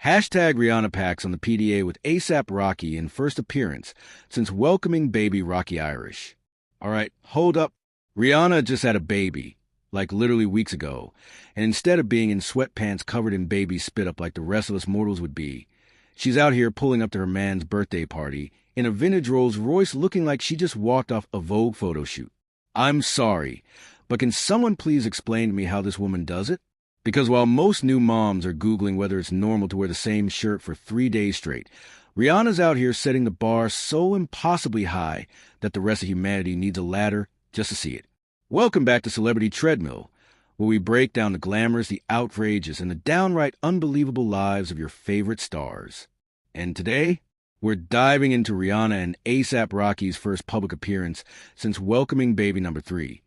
Hashtag Rihanna Packs on the PDA with ASAP Rocki in first appearance since welcoming baby Rocki Irish. All right, hold up. Rihanna just had a baby, like literally weeks ago, and instead of being in sweatpants covered in baby spit up like the rest of us mortals would be, she's out here pulling up to her man's birthday party in a vintage Rolls Royce looking like she just walked off a Vogue photoshoot. I'm sorry, but can someone please explain to me how this woman does it? Because while most new moms are Googling whether it's normal to wear the same shirt for 3 days straight, Rihanna's out here setting the bar so impossibly high that the rest of humanity needs a ladder just to see it. Welcome back to Celebrity Treadmill, where we break down the glamorous, the outrageous, and the downright unbelievable lives of your favorite stars. And today, we're diving into Rihanna and ASAP Rocki's first public appearance since welcoming baby number 3.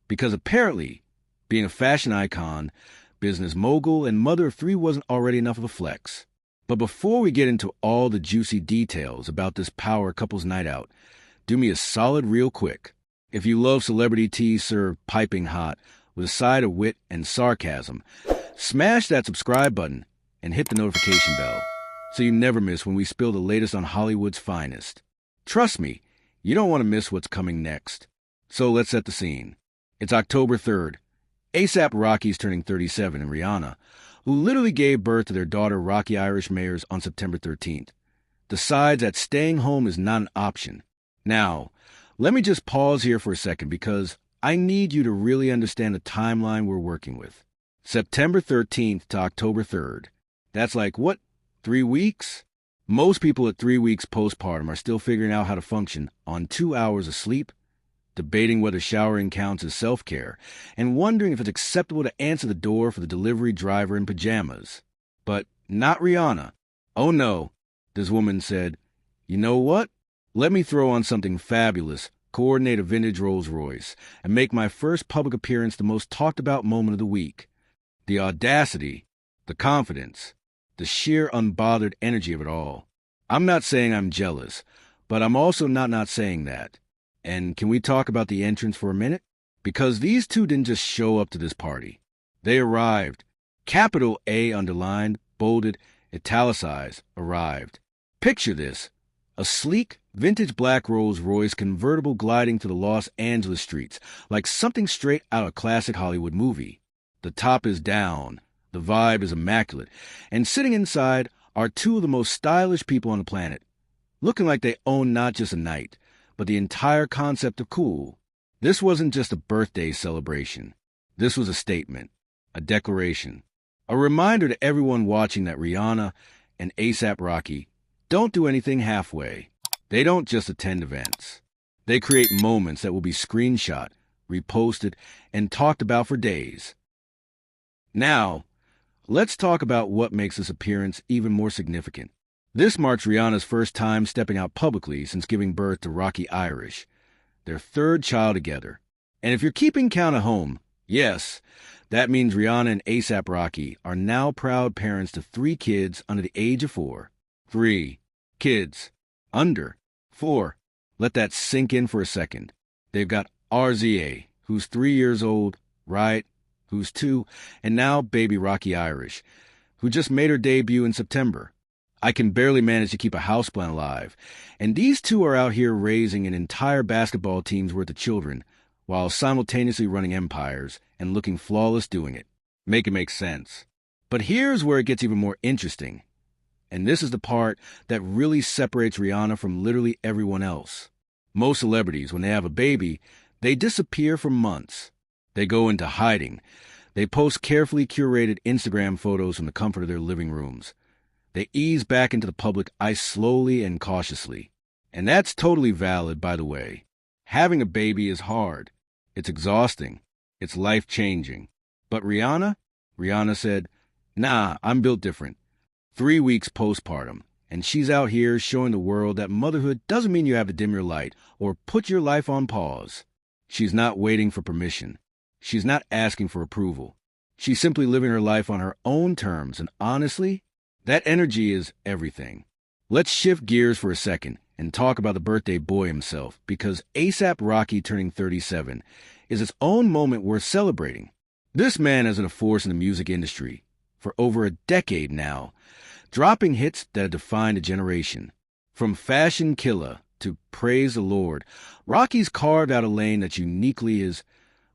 Because apparently, being a fashion icon, business mogul, and mother of 3 wasn't already enough of a flex. But before we get into all the juicy details about this power couple's night out, do me a solid real quick. If you love celebrity tea served piping hot with a side of wit and sarcasm, smash that subscribe button and hit the notification bell so you never miss when we spill the latest on Hollywood's finest. Trust me, you don't want to miss what's coming next. So let's set the scene. It's October 3rd. ASAP Rocki's turning 37 and Rihanna, who literally gave birth to their daughter Rocki Irish Mayers on September 13th, decides that staying home is not an option. Now, let me just pause here for a second because I need you to really understand the timeline we're working with. September 13th to October 3rd. That's like, what, 3 weeks? Most people at 3 weeks postpartum are still figuring out how to function on 2 hours of sleep, debating whether showering counts as self-care, and wondering if it's acceptable to answer the door for the delivery driver in pajamas. But not Rihanna. Oh no, this woman said, you know what? Let me throw on something fabulous, coordinate a vintage Rolls Royce, and make my first public appearance the most talked about moment of the week. The audacity, the confidence, the sheer unbothered energy of it all. I'm not saying I'm jealous, but I'm also not saying that. And can we talk about the entrance for a minute? Because these two didn't just show up to this party. They arrived. Capital A underlined, bolded, italicized, arrived. Picture this. A sleek, vintage black Rolls Royce convertible gliding through the Los Angeles streets like something straight out of a classic Hollywood movie. The top is down. The vibe is immaculate. And sitting inside are 2 of the most stylish people on the planet, looking like they own not just a night, but the entire concept of cool. This wasn't just a birthday celebration. This was a statement, a declaration, a reminder to everyone watching that Rihanna and ASAP Rocki don't do anything halfway. They don't just attend events. They create moments that will be screenshot, reposted, and talked about for days. Now, let's talk about what makes this appearance even more significant. This marks Rihanna's first time stepping out publicly since giving birth to Rocki Irish, their 3rd child together. And if you're keeping count at home, yes, that means Rihanna and ASAP Rocki are now proud parents to 3 kids under the age of 4. 3 kids under 4. Let that sink in for a second. They've got RZA, who's 3 years old, Riot, who's 2, and now baby Rocki Irish, who just made her debut in September. I can barely manage to keep a houseplant alive, and these 2 are out here raising an entire basketball team's worth of children while simultaneously running empires and looking flawless doing it. Make it make sense. But here's where it gets even more interesting, and this is the part that really separates Rihanna from literally everyone else. Most celebrities, when they have a baby, they disappear for months. They go into hiding. They post carefully curated Instagram photos from the comfort of their living rooms. They ease back into the public eye slowly and cautiously. And that's totally valid, by the way. Having a baby is hard. It's exhausting. It's life-changing. But Rihanna said, nah, I'm built different. 3 weeks postpartum, and she's out here showing the world that motherhood doesn't mean you have to dim your light or put your life on pause. She's not waiting for permission. She's not asking for approval. She's simply living her life on her own terms, and honestly, that energy is everything. Let's shift gears for a second and talk about the birthday boy himself, because ASAP Rocki turning 37 is its own moment worth celebrating. This man has been a force in the music industry for over a decade now, dropping hits that have defined a generation. From Fashion Killer to Praise the Lord, Rocki's carved out a lane that's uniquely his,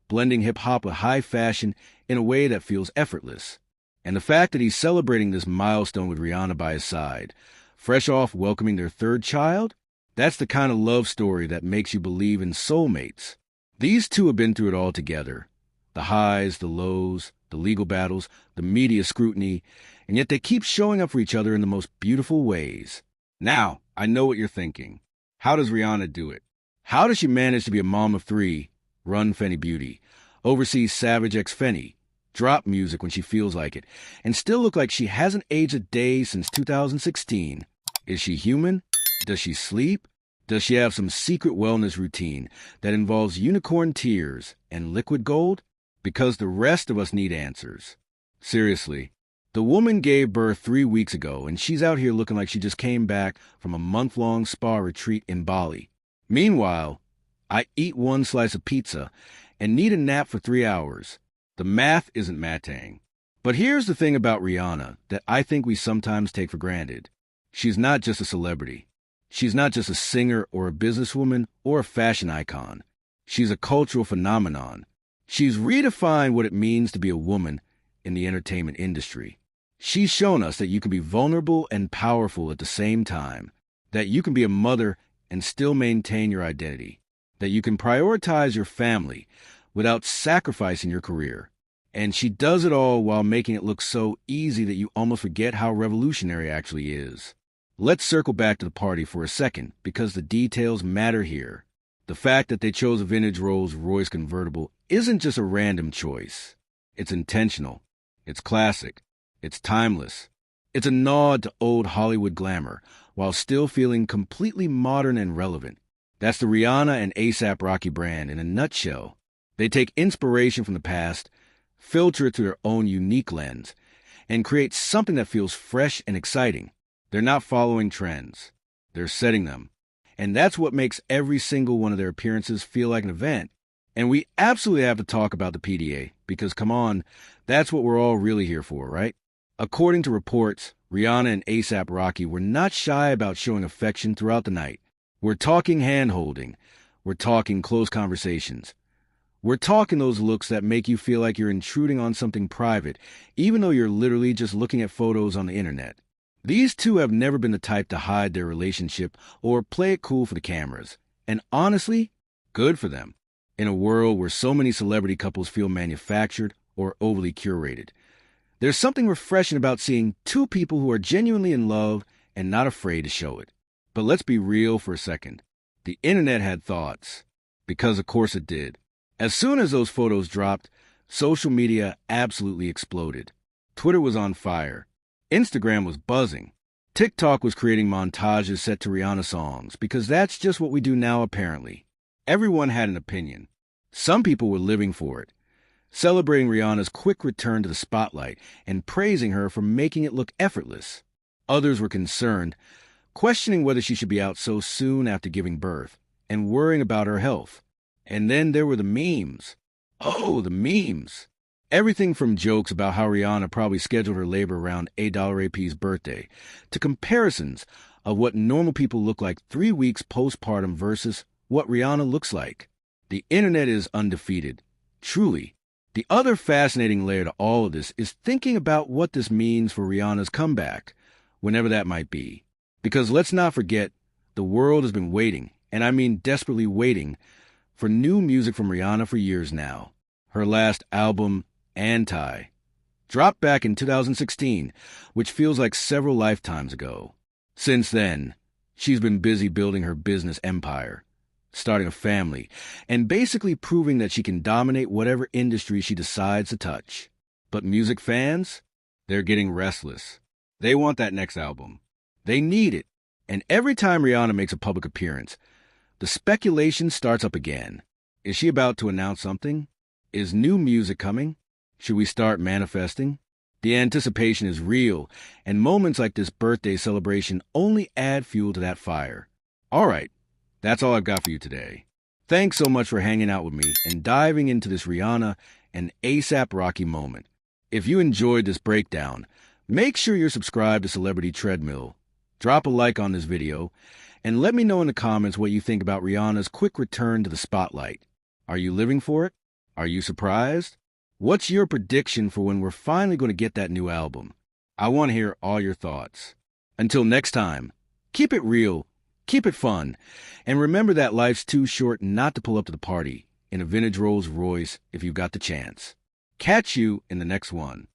blending hip-hop with high fashion in a way that feels effortless. And the fact that he's celebrating this milestone with Rihanna by his side, fresh off welcoming their third child, that's the kind of love story that makes you believe in soulmates. These two have been through it all together. The highs, the lows, the legal battles, the media scrutiny, and yet they keep showing up for each other in the most beautiful ways. Now, I know what you're thinking. How does Rihanna do it? How does she manage to be a mom of three, run Fenty Beauty, oversee Savage X Fenty, drop music when she feels like it, and still look like she hasn't aged a day since 2016? Is she human? Does she sleep? Does she have some secret wellness routine that involves unicorn tears and liquid gold? Because the rest of us need answers. Seriously, the woman gave birth 3 weeks ago, and she's out here looking like she just came back from a month-long spa retreat in Bali. Meanwhile, I eat one slice of pizza and need a nap for 3 hours. The math isn't matang. But here's the thing about Rihanna that I think we sometimes take for granted. She's not just a celebrity. She's not just a singer or a businesswoman or a fashion icon. She's a cultural phenomenon. She's redefined what it means to be a woman in the entertainment industry. She's shown us that you can be vulnerable and powerful at the same time, that you can be a mother and still maintain your identity, that you can prioritize your family without sacrificing your career. And she does it all while making it look so easy that you almost forget how revolutionary it actually is. Let's circle back to the party for a second, because the details matter here. The fact that they chose a vintage Rolls Royce convertible isn't just a random choice. It's intentional. It's classic. It's timeless. It's a nod to old Hollywood glamour, while still feeling completely modern and relevant. That's the Rihanna and Asap Rocki brand in a nutshell. They take inspiration from the past, filter it through their own unique lens, and create something that feels fresh and exciting. They're not following trends. They're setting them. And that's what makes every single one of their appearances feel like an event. And we absolutely have to talk about the PDA, because come on, that's what we're all really here for, right? According to reports, Rihanna and Asap Rocki were not shy about showing affection throughout the night. We're talking hand-holding. We're talking close conversations. We're talking those looks that make you feel like you're intruding on something private, even though you're literally just looking at photos on the internet. These two have never been the type to hide their relationship or play it cool for the cameras. And honestly, good for them. In a world where so many celebrity couples feel manufactured or overly curated, there's something refreshing about seeing two people who are genuinely in love and not afraid to show it. But let's be real for a second. The internet had thoughts. Because of course it did. As soon as those photos dropped, social media absolutely exploded. Twitter was on fire. Instagram was buzzing. TikTok was creating montages set to Rihanna songs, because that's just what we do now apparently. Everyone had an opinion. Some people were living for it, celebrating Rihanna's quick return to the spotlight and praising her for making it look effortless. Others were concerned, questioning whether she should be out so soon after giving birth, and worrying about her health. And then there were the memes. Oh, the memes. Everything from jokes about how Rihanna probably scheduled her labor around AP's birthday, to comparisons of what normal people look like 3 weeks postpartum versus what Rihanna looks like. The internet is undefeated. Truly. The other fascinating layer to all of this is thinking about what this means for Rihanna's comeback, whenever that might be. Because let's not forget, the world has been waiting, and I mean desperately waiting, for new music from Rihanna for years now. Her last album, Anti, dropped back in 2016, which feels like several lifetimes ago. Since then, she's been busy building her business empire, starting a family, and basically proving that she can dominate whatever industry she decides to touch. But music fans, they're getting restless. They want that next album. They need it. And every time Rihanna makes a public appearance, the speculation starts up again. Is she about to announce something? Is new music coming? Should we start manifesting? The anticipation is real, and moments like this birthday celebration only add fuel to that fire. All right, that's all I've got for you today. Thanks so much for hanging out with me and diving into this Rihanna and ASAP Rocki moment. If you enjoyed this breakdown, Make sure you're subscribed to Celebrity Treadmill. Drop a like on this video, and let me know in the comments what you think about Rihanna's quick return to the spotlight. Are you living for it? Are you surprised? What's your prediction for when we're finally going to get that new album? I want to hear all your thoughts. Until next time, keep it real, keep it fun, and remember that life's too short not to pull up to the party in a vintage Rolls Royce if you've got the chance. Catch you in the next one.